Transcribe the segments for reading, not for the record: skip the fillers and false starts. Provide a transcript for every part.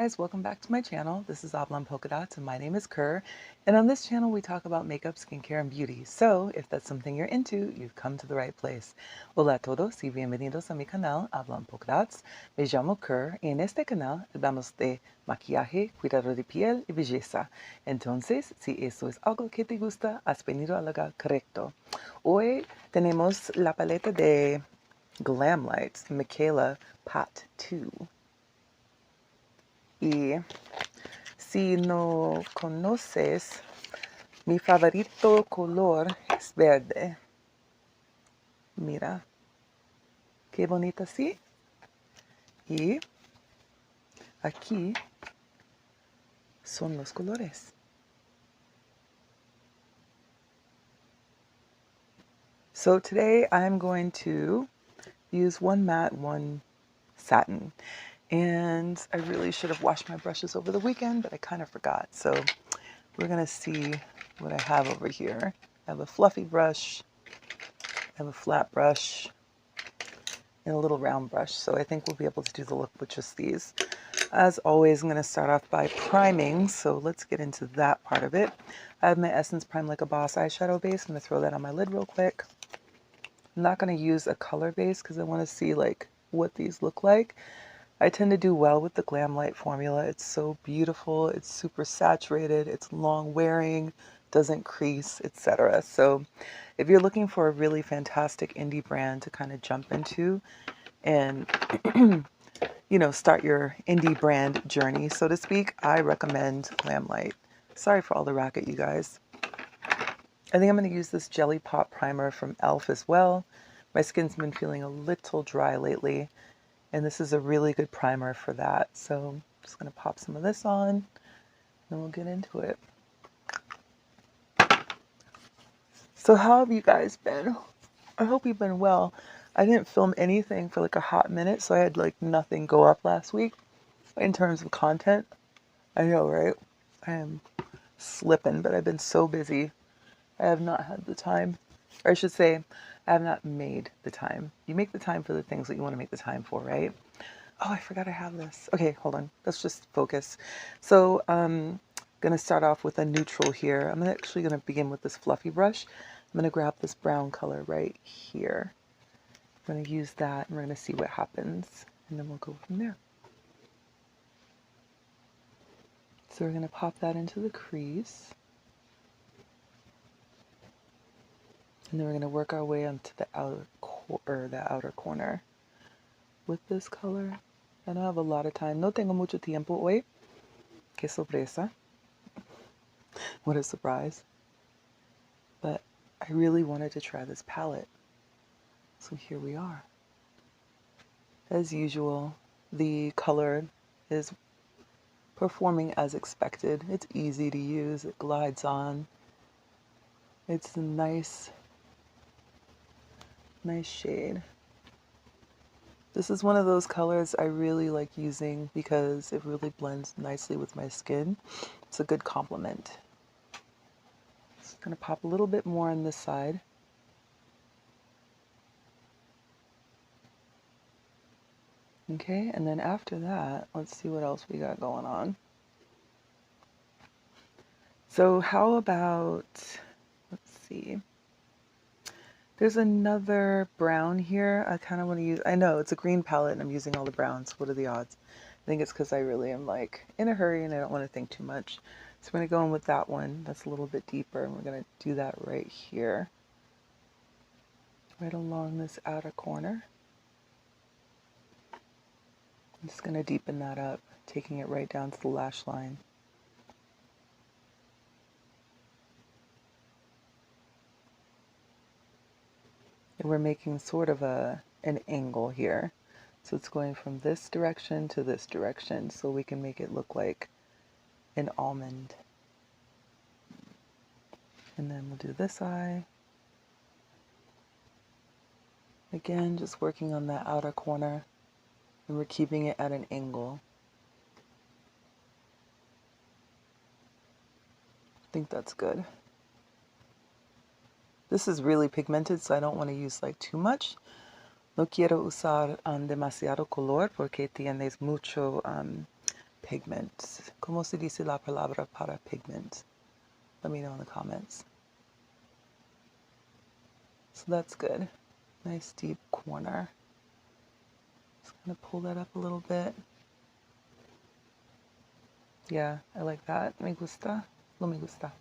Guys, welcome back to my channel. This is Oblong Polka Dots and my name is Kerr. And on this channel we talk about makeup, skincare, and beauty. So if that's something you're into, you've come to the right place. Hola a todos y bienvenidos a mi canal Oblong Polka Dots. Me llamo Kerr y en este canal hablamos de maquillaje, cuidado de piel y belleza. Entonces, si eso es algo que te gusta, has venido al lugar correcto. Hoy tenemos la paleta de Glamlite Mikayla Paht 2. Y si no conoces, mi favorito color es verde. Mira, qué bonita así. Y aquí son los colores. So today I'm going to use one matte, one satin. And I really should have washed my brushes over the weekend, but I kind of forgot. So we're going to see what I have over here. I have a fluffy brush, I have a flat brush, and a little round brush. So I think we'll be able to do the look with just these. As always, I'm going to start off by priming. So let's get into that part of it. I have my Essence Prime Like a Boss eyeshadow base. I'm going to throw that on my lid real quick. I'm not going to use a color base because I want to see like what these look like. I tend to do well with the Glamlite formula. It's so beautiful. It's super saturated. It's long wearing, doesn't crease, etc. So if you're looking for a really fantastic indie brand to kind of jump into and start your indie brand journey, so to speak, I recommend Glamlite. Sorry for all the racket, you guys. I think I'm going to use this Jellypop primer from e.l.f. as well. My skin's been feeling a little dry lately, and this is a really good primer for that. So I'm just going to pop some of this on, and then we'll get into it. So how have you guys been? I hope you've been well. I didn't film anything for like a hot minute, so I had like nothing go up last week in terms of content. I know, right? I am slipping, but I've been so busy. I have not had the time. Or I should say, I have not made the time. You make the time for the things that you want to make the time for, right? Oh, I forgot I have this. Okay, hold on. Let's just focus. So I'm going to start off with a neutral here. I'm actually going to begin with this fluffy brush. I'm going to grab this brown color right here. I'm going to use that and we're going to see what happens. And then we'll go from there. So we're going to pop that into the crease. And then we're going to work our way onto the outer corner with this color. I don't have a lot of time. No tengo mucho tiempo hoy. Qué sorpresa. What a surprise. But I really wanted to try this palette. So here we are. As usual, the color is performing as expected. It's easy to use. It glides on. It's a nice shade. This is one of those colors I really like using because it really blends nicely with my skin. It's a good complement. Just going to pop a little bit more on this side. Okay, and then after that, let's see what else we got going on. So how about, let's see. There's another brown here. I kind of want to use, I know it's a green palette and I'm using all the browns. What are the odds? I think it's because I really am like in a hurry and I don't want to think too much. So we're going to go in with that one. That's a little bit deeper and we're going to do that right here. Right along this outer corner. I'm just going to deepen that up, taking it right down to the lash line. And we're making sort of an angle here. So it's going from this direction to this direction so we can make it look like an almond. And then we'll do this eye. Again, just working on that outer corner. And we're keeping it at an angle. I think that's good. This is really pigmented, so I don't want to use like too much. No quiero usar demasiado color porque tienes mucho pigment? ¿Cómo se dice la palabra para pigment? Let me know in the comments. So that's good. Nice deep corner. Just gonna pull that up a little bit. Yeah, I like that. Me gusta. No me gusta.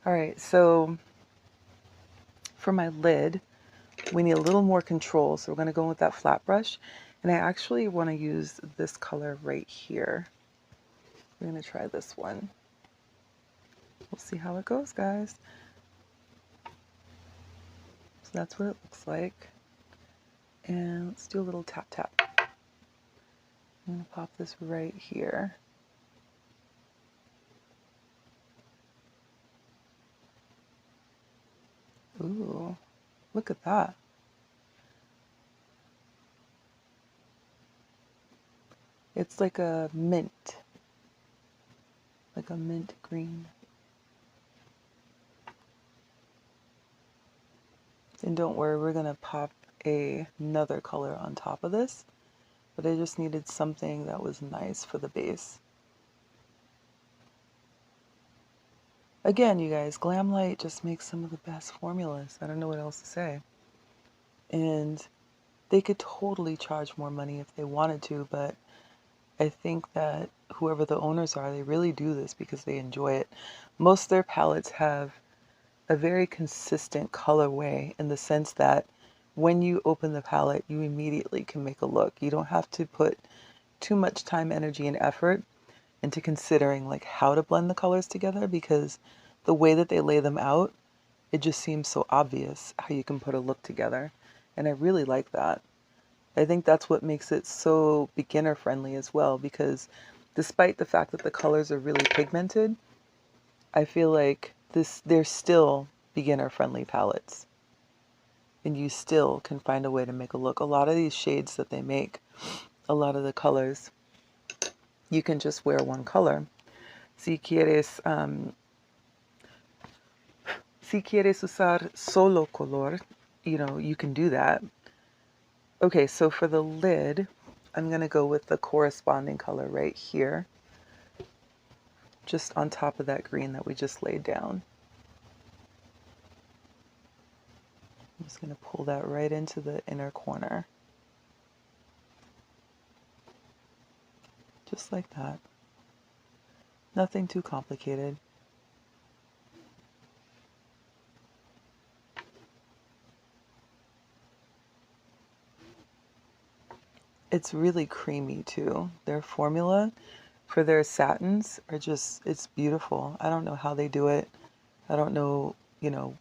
All right, so for my lid, we need a little more control. So we're gonna go with that flat brush. And I actually wanna use this color right here. We're gonna try this one. We'll see how it goes, guys. So that's what it looks like. And let's do a little tap tap. I'm gonna pop this right here. Ooh, look at that. It's like a mint green. And don't worry, we're gonna pop another color on top of this, but I just needed something that was nice for the base. Again, you guys, Glamlite just makes some of the best formulas. I don't know what else to say. And they could totally charge more money if they wanted to, but I think that whoever the owners are, they really do this because they enjoy it. Most of their palettes have a very consistent colorway in the sense that when you open the palette, you immediately can make a look. You don't have to put too much time, energy, and effort into considering like how to blend the colors together, because the way that they lay them out, it just seems so obvious how you can put a look together. And I really like that. I think that's what makes it so beginner friendly as well, because despite the fact that the colors are really pigmented, I feel like they're still beginner friendly palettes. And you still can find a way to make a look. A lot of these shades that they make, a lot of the colors, you can just wear one color. Si quieres usar solo color, you know, you can do that. Okay, so for the lid, I'm going to go with the corresponding color right here, just on top of that green that we just laid down. I'm just going to pull that right into the inner corner. Just like that. Nothing too complicated. It's really creamy too. Their formula for their satins are just, it's beautiful. I don't know how they do it. I don't know, you know,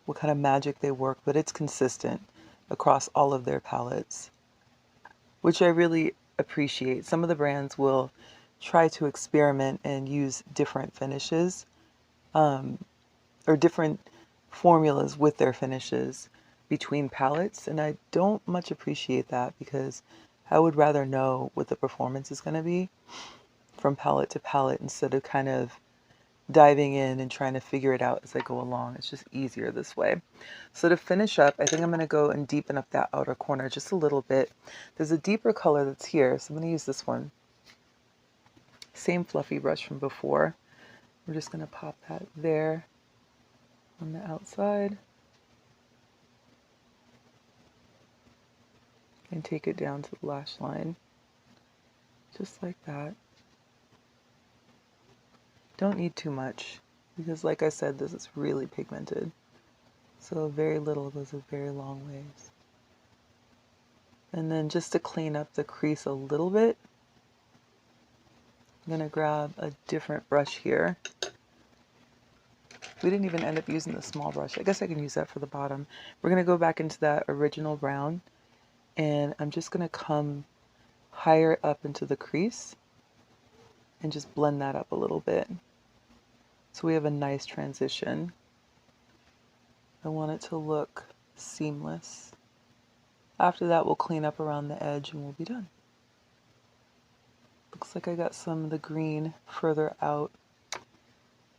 what kind of magic they work, but it's consistent across all of their palettes, which I really appreciate. Some of the brands will try to experiment and use different finishes or different formulas with their finishes between palettes, and I don't much appreciate that because I would rather know what the performance is going to be from palette to palette instead of kind of diving in and trying to figure it out as I go along. It's just easier this way. So to finish up, I think I'm going to go and deepen up that outer corner just a little bit. There's a deeper color that's here, so I'm going to use this one. Same fluffy brush from before. We're just going to pop that there on the outside and take it down to the lash line, just like that. Don't need too much because, like I said, this is really pigmented. So very little goes a very long ways. And then just to clean up the crease a little bit, I'm going to grab a different brush here. We didn't even end up using the small brush. I guess I can use that for the bottom. We're going to go back into that original brown, and I'm just going to come higher up into the crease and just blend that up a little bit. So we have a nice transition. I want it to look seamless. After that, we'll clean up around the edge and we'll be done. Looks like I got some of the green further out.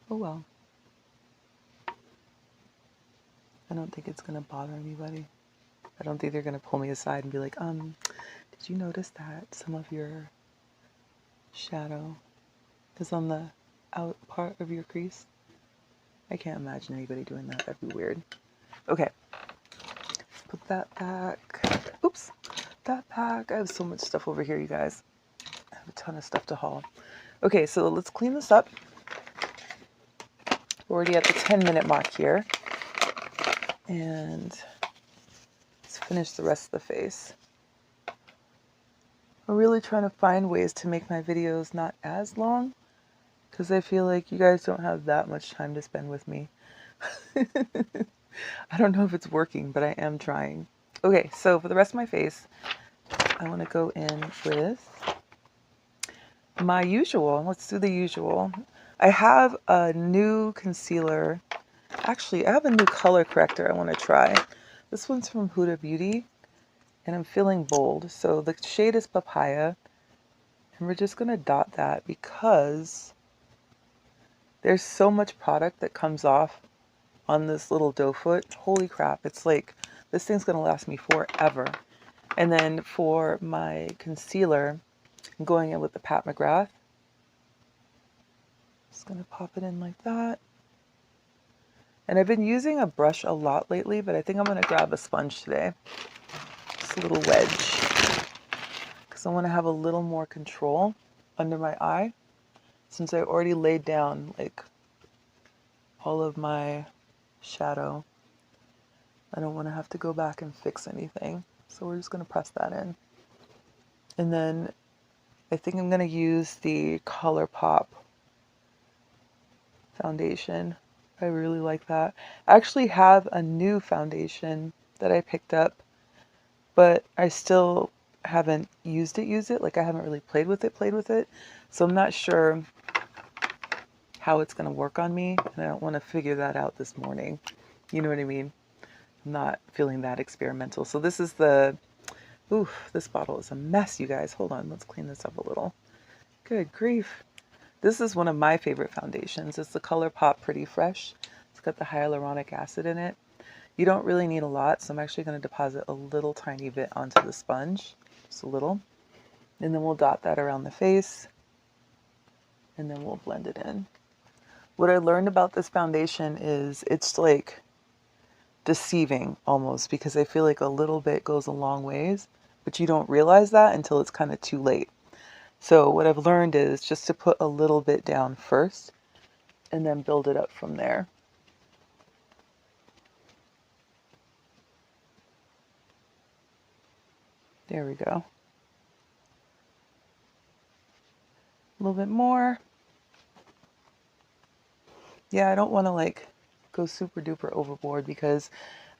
Oh well. I don't think it's gonna bother anybody. I don't think they're gonna pull me aside and be like, did you notice that some of your shadow is on the out part of your crease. I can't imagine anybody doing that. That'd be weird. Okay, let's put that back. Oops, that back. I have so much stuff over here, you guys. I have a ton of stuff to haul. Okay, so let's clean this up. We're already at the 10-minute mark here. And let's finish the rest of the face. I'm really trying to find ways to make my videos not as long, because I feel like you guys don't have that much time to spend with me. I don't know if it's working, but I am trying. Okay, so for the rest of my face, I want to go in with my usual. Let's do the usual. I have a new concealer. Actually, I have a new color corrector I want to try. This one's from Huda Beauty, and I'm feeling bold. So the shade is Papaya, and we're just going to dot that because there's so much product that comes off on this little doe foot. Holy crap, it's like, this thing's going to last me forever. And then for my concealer, I'm going in with the Pat McGrath. Just going to pop it in like that. And I've been using a brush a lot lately, but I think I'm going to grab a sponge today. Just a little wedge. Because I want to have a little more control under my eye. Since I already laid down like all of my shadow, I don't want to have to go back and fix anything. So we're just going to press that in. And then I think I'm going to use the ColourPop foundation. I really like that. I actually have a new foundation that I picked up, but I still haven't used it. Like I haven't really played with it. So I'm not sure how it's going to work on me, and I don't want to figure that out this morning. You know what I mean? I'm not feeling that experimental. So this is the, oof, this bottle is a mess, you guys. Hold on, let's clean this up a little. Good grief. This is one of my favorite foundations. It's the ColourPop Pretty Fresh. It's got the hyaluronic acid in it. You don't really need a lot, so I'm actually going to deposit a little tiny bit onto the sponge. Just a little. And then we'll dot that around the face. And then we'll blend it in. What I learned about this foundation is it's like deceiving almost, because I feel like a little bit goes a long ways, but you don't realize that until it's kind of too late. So what I've learned is just to put a little bit down first and then build it up from there. There we go. A little bit more. Yeah, I don't want to like go super duper overboard because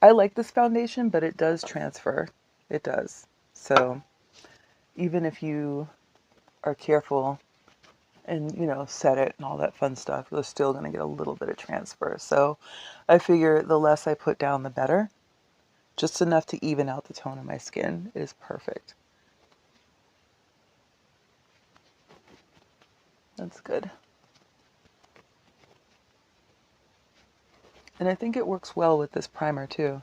I like this foundation, but it does transfer. It does. So even if you are careful and, you know, set it and all that fun stuff, you're still going to get a little bit of transfer. So I figure the less I put down, the better. Just enough to even out the tone of my skin is perfect. That's good. And I think it works well with this primer too.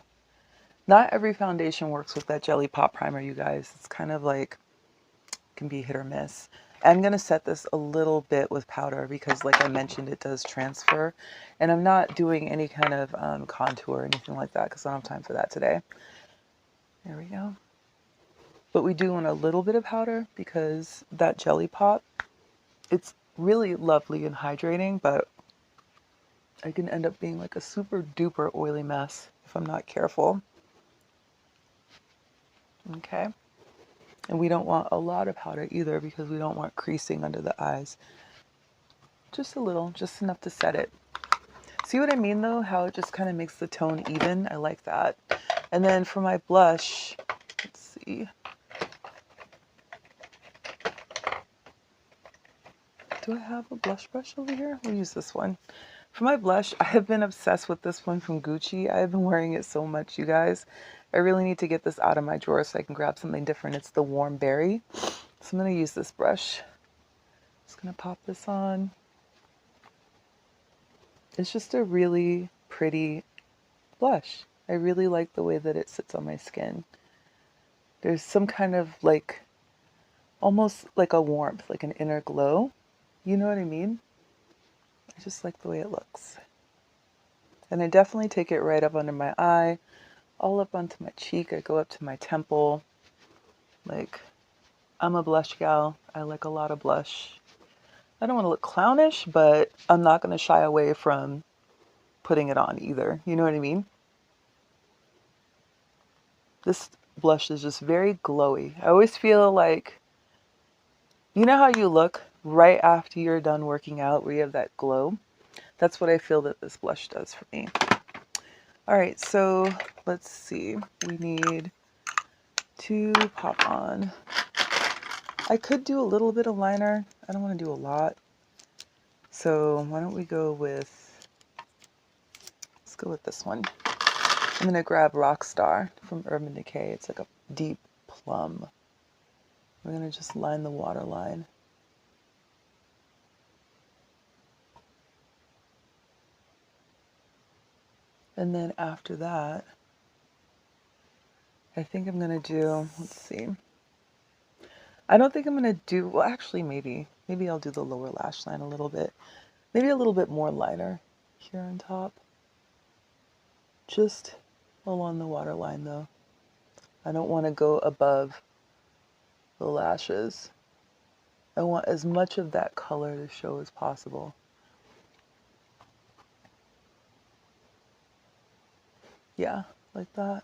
Not every foundation works with that Jellypop primer, you guys. It's kind of like, can be hit or miss. I'm going to set this a little bit with powder because like I mentioned, it does transfer. And I'm not doing any kind of contour or anything like that because I don't have time for that today. There we go. But we do want a little bit of powder because that Jellypop, it's really lovely and hydrating, but I can end up being like a super duper oily mess if I'm not careful. Okay. And we don't want a lot of powder either because we don't want creasing under the eyes. Just a little, just enough to set it. See what I mean though? How it just kind of makes the tone even. I like that. And then for my blush, let's see. Do I have a blush brush over here? We'll use this one. For my blush, I have been obsessed with this one from Gucci. I have been wearing it so much, you guys. I really need to get this out of my drawer so I can grab something different. It's the Warm Berry. So I'm going to use this brush. Just going to pop this on. It's just a really pretty blush. I really like the way that it sits on my skin. There's some kind of like almost like a warmth, like an inner glow. You know what I mean? I just like the way it looks. And I definitely take it right up under my eye, all up onto my cheek. I go up to my temple. Like, I'm a blush gal. I like a lot of blush. I don't want to look clownish, but I'm not going to shy away from putting it on either. You know what I mean? This blush is just very glowy. I always feel like, you know how you look right after you're done working out where you have that glow? That's what I feel that this blush does for me. All right, so let's see. We need to pop on. I could do a little bit of liner. I don't want to do a lot. So why don't we go with, let's go with this one. I'm going to grab Rockstar from Urban Decay. It's like a deep plum. We're going to just line the waterline. And then after that, I think I'm going to do, let's see. I don't think I'm going to do, well, actually, maybe I'll do the lower lash line a little bit. Maybe a little bit more liner here on top. Just along the waterline, though. I don't want to go above the lashes. I want as much of that color to show as possible. Yeah, like that.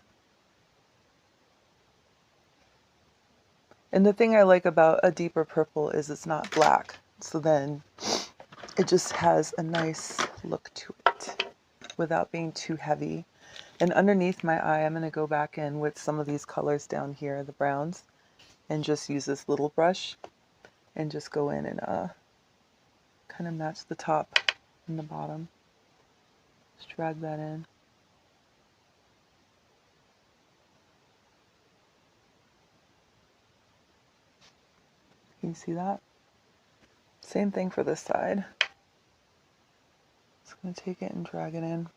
And the thing I like about a deeper purple is it's not black. So then it just has a nice look to it without being too heavy. And underneath my eye, I'm going to go back in with some of these colors down here, the browns, and just use this little brush and just go in and kind of match the top and the bottom. Just drag that in. Can you see that? Same thing for this side. Just going to take it and drag it in.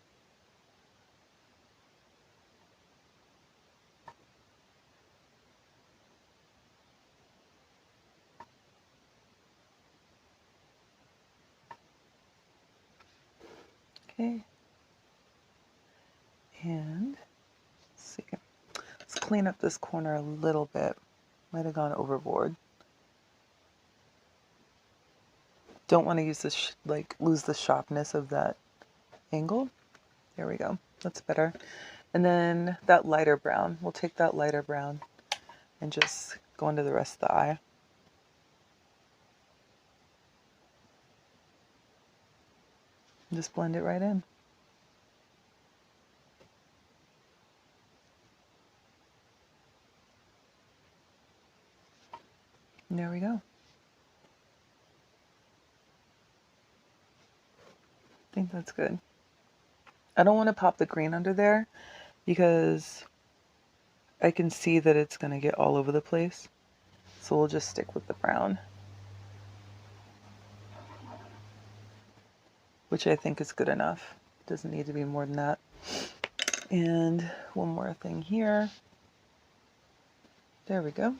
Okay. And let's see. Let's clean up this corner a little bit. Might have gone overboard. Don't want to use this, like, lose the sharpness of that angle. There we go. That's better. And then that lighter brown. We'll take that lighter brown and just go into the rest of the eye. And just blend it right in. And there we go. I think that's good. I don't want to pop the green under there because I can see that it's going to get all over the place. So we'll just stick with the brown, which I think is good enough. Doesn't need to be more than that. And one more thing here. There we go.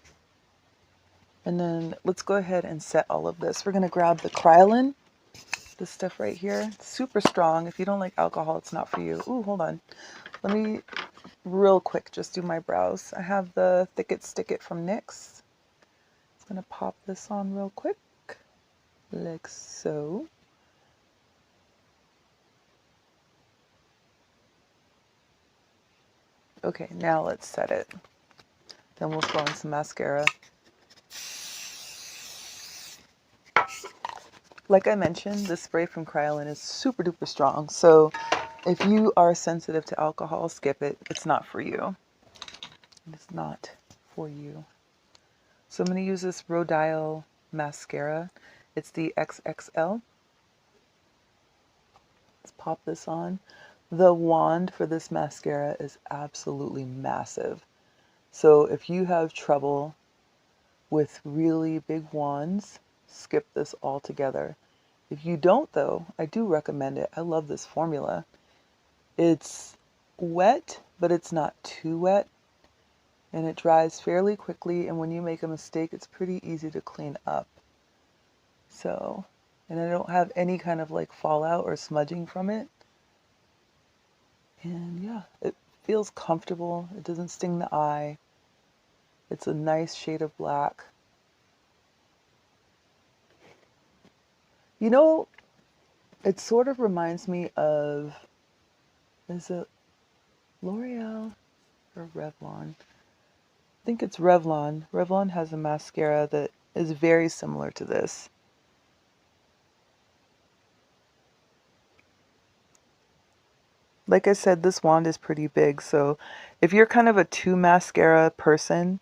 And then let's go ahead and set all of this. We're going to grab the Kryolan, this stuff right here. It's super strong. If you don't like alcohol, it's not for you. Ooh, hold on. Let me real quick just do my brows. I have the Thick It Stick It from NYX. I'm going to pop this on real quick, like so. Okay, now let's set it. Then we'll throw in some mascara. Like I mentioned, the spray from Kryolan is super duper strong. So if you are sensitive to alcohol, skip it. It's not for you. It's not for you. So I'm going to use this Rodial mascara. It's the XXL. Let's pop this on. The wand for this mascara is absolutely massive. So if you have trouble with really big wands, skip this altogether. If you don't though, I do recommend it. I love this formula. It's wet, but it's not too wet. and it dries fairly quickly, and when you make a mistake, it's pretty easy to clean up. So, and I don't have any kind of like fallout or smudging from it. And yeah, it feels comfortable. It doesn't sting the eye. It's a nice shade of black. You know, it sort of reminds me of, is it L'Oreal or Revlon? I think it's Revlon. Revlon has a mascara that is very similar to this. Like I said, this wand is pretty big, so if you're kind of a two mascara person,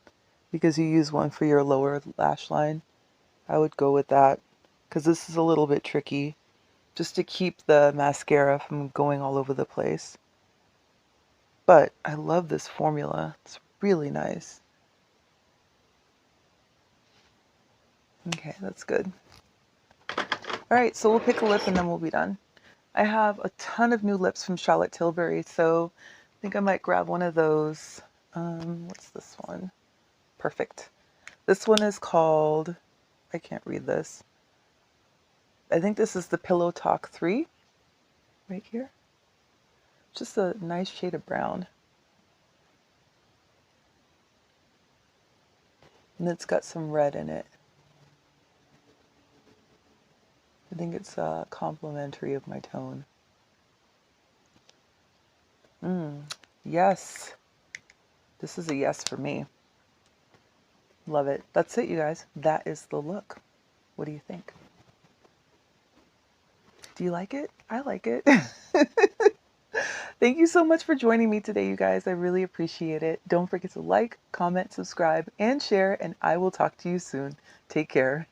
because you use one for your lower lash line, I would go with that, because this is a little bit tricky, just to keep the mascara from going all over the place. But I love this formula. It's really nice. Okay, that's good. All right, so we'll pick a lip and then we'll be done. I have a ton of new lips from Charlotte Tilbury, so I think I might grab one of those. What's this one? Perfect. This one is called, I can't read this. I think this is the Pillow Talk 3, right here. Just a nice shade of brown. And it's got some red in it. I think it's complimentary of my tone. Yes. This is a yes for me. Love it. That's it, you guys. That is the look. What do you think? Do you like it? I like it. Thank you so much for joining me today, you guys. I really appreciate it. Don't forget to like, comment, subscribe, and share, and I will talk to you soon. Take care.